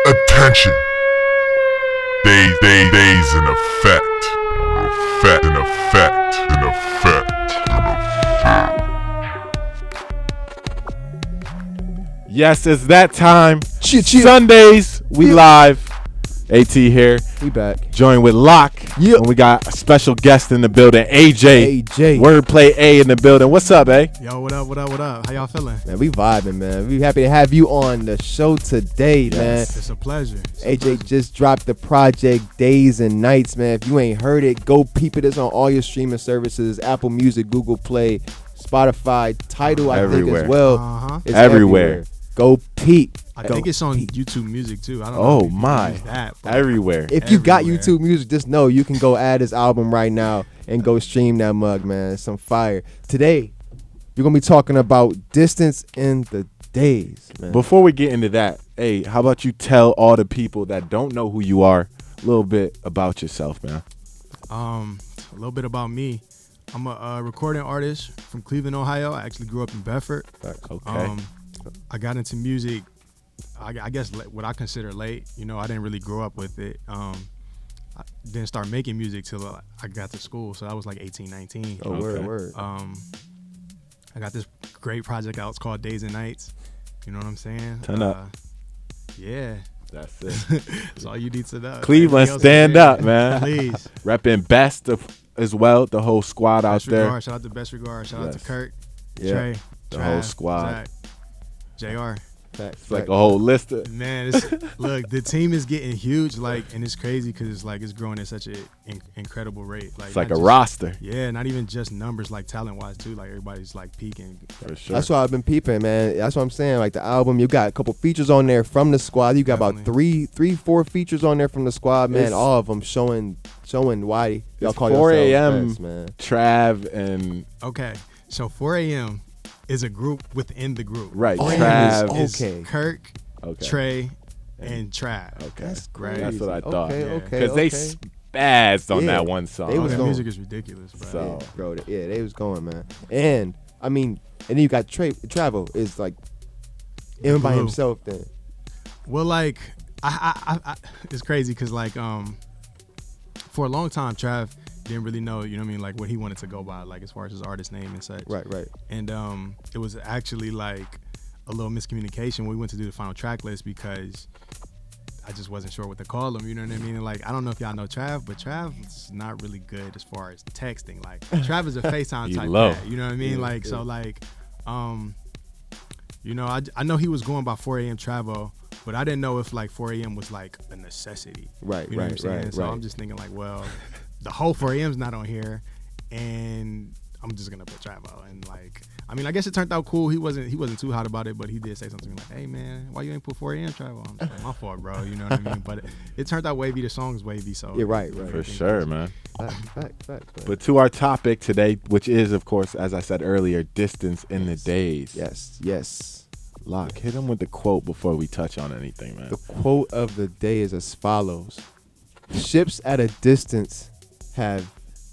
Attention. Daze in effect. Effect in effect. In effect. Yes, it's that time. Cheer. Sundays, we live. AT here. We back. Joined with Locc. Yep. And we got a special guest in the building, AJ. AJ. Wordplay A in the building. What's up, eh? Yo, what up? How y'all feeling? Man, we vibing, man. We happy to have you on the show today, man. It's a pleasure. AJ just dropped the project Dayze Knightz, man. If you ain't heard it, go peep it. It's on all your streaming services, Apple Music, Google Play, Spotify, Tidal, I think as well. Uh-huh. It's Everywhere. Go peep. I think it's on YouTube Music too. I don't know. Oh if you my. use that, but Everywhere. If you got Everywhere. YouTube Music, just know you can go add his album right now and go stream that mug, man. It's some fire. Today, we're going to be talking about distance in the days, man. Before we get into that, hey, how about you tell all the people that don't know who you are a little bit about yourself, man? a little bit about me. I'm a recording artist from Cleveland, Ohio. I actually grew up in Bedford. Okay. I got into music, I guess what I consider late. You know, I didn't really grow up with it. I didn't start making music till I got to school, so I was like 18, 19. Oh, word. I got this great project out. It's called Dayze Knightz. You know what I'm saying? Turn up. Yeah. That's it. That's all you need to know. Cleveland, Everything else stand is there. up, man. Please. Repping best as well, the whole squad out Best there. regard. Shout out to Best Regard. Shout out to Yes. Kurt, Yeah. Trey, The Trav, whole squad. Zach, JR. It's like a whole list of. Man, look, the team is getting huge, and it's crazy because it's growing at such an incredible rate. It's like not a just- roster. Yeah, not even just numbers, talent-wise too. Like everybody's peaking. For sure. That's why I've been peeping, man. That's what I'm saying. Like the album, you got a couple features on there from the squad. You got about Definitely. three, 4 features on there from the squad, man. It's- all of them showing why y'all It's call 4 yourselves a.m. best, man. Trav and Okay, so 4 a.m. is a group within the group. right, 4 Trav. a.m. is Okay. Kirk, Okay. Trey, and Trav. Okay. That's Right. That's what I crazy. thought. Okay, Yeah. okay. Because they spazzed on Yeah. that one song. They was Their going- music is ridiculous, bro. So- Yeah, bro. Yeah, they was going, man. And I mean, and then you got Travel is like him by Glue. himself. Then Well, I it's crazy because for a long time, Trav didn't really know, you know what I mean, what he wanted to go by, as far as his artist name and such. right. And it was actually a little miscommunication when we went to do the final track list because I just wasn't sure what to call him, you know what I mean? And I don't know if y'all know Trav, but Trav's not really good as far as texting. Trav is a FaceTime You type low. guy, you know what I mean? I know he was going by 4 a.m. Travo, but I didn't know if 4 a.m. was a necessity. Right, You know what I'm saying? right. So I'm just thinking well, the whole 4 a.m.'s not on here, and I'm just gonna put Travo. And I guess it turned out cool. He wasn't too hot about it, but he did say something "Hey man, why you ain't put 4 a.m. Travo?" I'm just my fault, bro. You know what I mean? But it turned out wavy. The song's wavy, so Yeah, right. For sure, man. Fact. But to our topic today, which is, of course, as I said earlier, distance in the days. Yes. Locc, hit him with the quote before we touch on anything, man. The quote of the day is as follows: "Ships at a distance have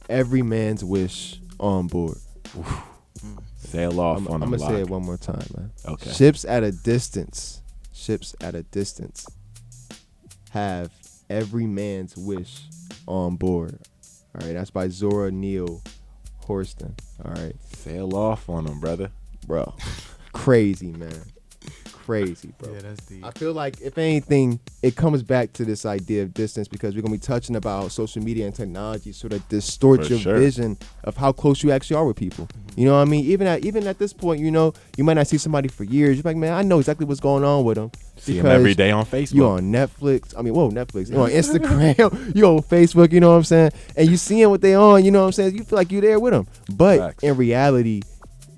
every man's wish on board." Sail off I'm on gonna them, say Locc. it one more time, man. Okay. Ships at a distance have every man's wish on board. All right, that's by Zora Neale Hurston. All right, Sail off on them, brother. bro, crazy, man, crazy, bro. yeah, that's deep. I feel like if anything, it comes back to this idea of distance because we're gonna be touching about how social media and technology sort of distort For your sure. vision of how close you actually are with people. You know what I mean? Even at this point, you might not see somebody for years. You're like, man, I know exactly what's going on with them. See him every day on Facebook. You on Netflix. Netflix. You on Instagram. You on Facebook. You know what I'm saying? And you seeing what they on. You know what I'm saying? You feel like you're there with them, but Facts. in reality,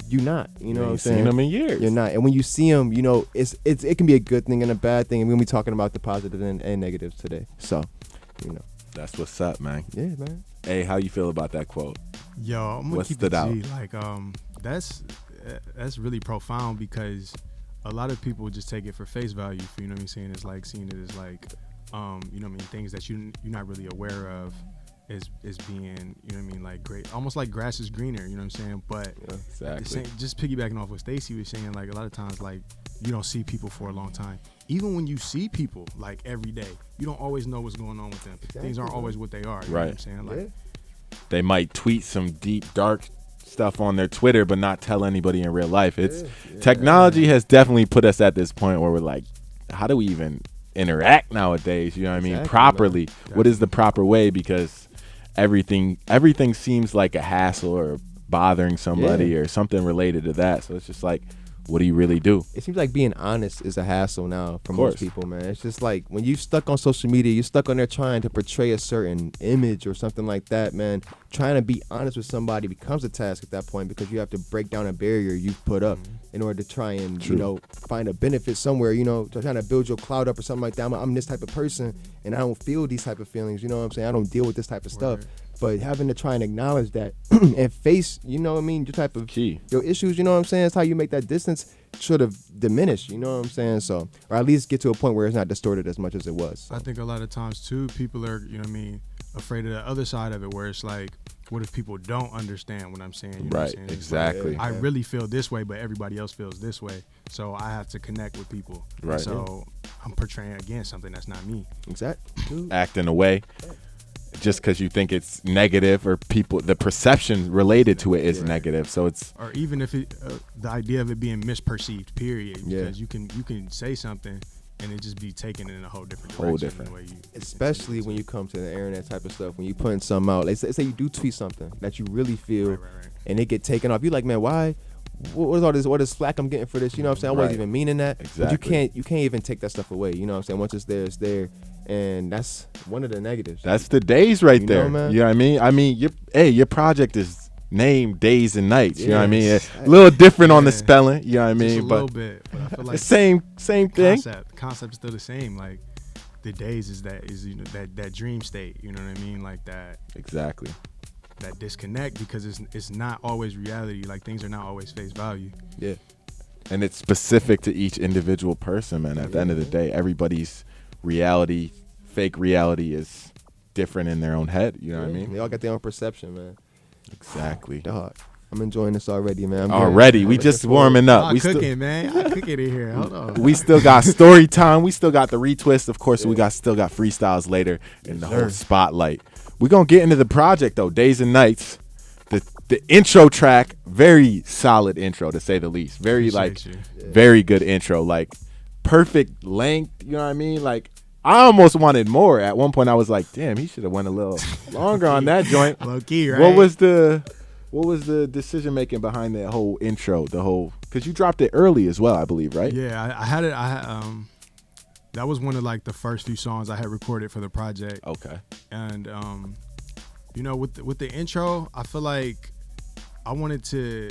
you're not. You know what I'm ain't saying? seen them in years. You're not. And when you see them, it can be a good thing and a bad thing. And we're gonna be talking about the positive and negatives today. So, That's what's up, man. yeah, man. Hey, how you feel about that quote? Yo, I'm gonna What keep stood it out? G. That's really profound because a lot of people just take it for face value. You know what I'm saying? It's seeing it as you know what I mean, things that you're not really aware of as being, you know what I mean, great, almost like grass is greener. You know what I'm saying? But at the Exactly. just piggybacking off what Stacy was saying, a lot of times you don't see people for a long time. even when you see people like every day, you don't always know what's going on with them. Things aren't always what they are. You know what I'm saying? Like, they might tweet some deep, dark stuff on their Twitter, but not tell anybody in real life. It's technology has definitely put us at this point where we're like, how do we even interact nowadays? You know what I mean? Properly. What is the proper way? Because everything seems like a hassle or bothering somebody or something related to that. So it's just like, what do you really do? It seems like being honest is a hassle now for most people, man. It's just like when you stuck on social media, you're stuck on there trying to portray a certain image or something like that, man. Trying to be honest with somebody becomes a task at that point because you have to break down a barrier you've put up in order to try and, you know, find a benefit somewhere, you know, trying to build your cloud up or something like that. I'm this type of person and I don't feel these type of feelings, you know what I'm saying? I don't deal with this type of stuff. But having to try and acknowledge that and face, you know what I mean, your type of your issues, you know what I'm saying? It's how you make that distance sort of diminish, you know what I'm saying? So, or at least get to a point where it's not distorted as much as it was. So. I think a lot of times too, people are, you know what I mean, afraid of the other side of it, where it's like, what if people don't understand what I'm saying? You know what I'm saying? Exactly. Like, I really feel this way, but everybody else feels this way. So I have to connect with people. Right. So I'm portraying again something that's not me. Exactly. Acting away. Just because you think it's negative, or people, the perception related to it is negative, so it's, or even if it, the idea of it being misperceived, period. Because you can say something and it just be taken in a whole different direction. Way you, especially when you come to the internet type of stuff, when you putting something out. Let's say you do tweet something that you really feel, and it get taken off. You're like, man, why? What is all this? What is slack I'm getting for this? You know what I'm saying? I wasn't even meaning that. But you can't even take that stuff away. You know what I'm saying? Once it's there, it's there. And that's one of the negatives. That's the Daze right you there. Know, man? You know what I mean? I mean, your project is named Dayze Knightz. You know what I mean? A little different on the spelling. You know what I mean? Just a little bit, but I feel like the same thing. Concept is still the same. Like the Daze is you know that dream state. You know what I mean? Like that. Exactly. That disconnect, because it's not always reality. Like, things are not always face value. Yeah. And it's specific to each individual person, man. At the end of the day, everybody's reality, fake reality, is different in their own head. You know what I mean? They all got their own perception, man. Exactly. Dog, I'm enjoying this already, man. We just warming up. We cooking, man. I cooking in here. Hold on. We still got story time. We still got the retwist. Of course, we still got freestyles later in the whole spotlight. We're gonna get into the project though. Dayze Knightz. The intro track, very solid intro to say the least. Very very good intro. Like, perfect length. You know what I mean? Like, I almost wanted more. At one point, I was like, "Damn, he should have went a little longer on that joint." Low key, right? What was the decision making behind that whole intro? Because you dropped it early as well, I believe, right? Yeah, I had it. That was one of like the first few songs I had recorded for the project. Okay. And you know, with the intro, I feel like I wanted to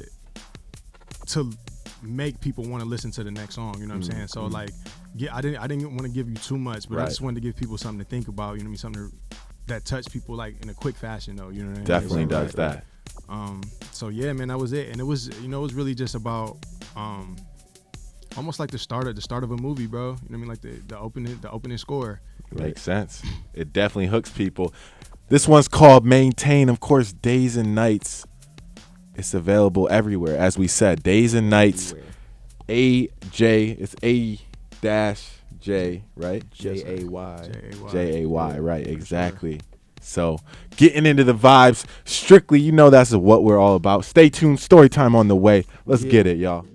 make people want to listen to the next song. You know what I'm saying? So like, I didn't want to give you too much, but I just wanted to give people something to think about. You know what I mean? Something that touched people like in a quick fashion, though. You know what I mean? Definitely does that. So yeah, man, that was it, and it was really just about almost like the start of a movie, bro. You know what I mean? Like the opening score. Makes sense. It definitely hooks people. This one's called Maintain. Of course, Dayze Knightz. It's available everywhere. As we said, Dayze Knightz. AJ. It's A-J, right? J-A-Y. J-A-Y, right. Exactly. So, getting into the vibes. Strictly, you know that's what we're all about. Stay tuned. Story time on the way. Let's get it, y'all.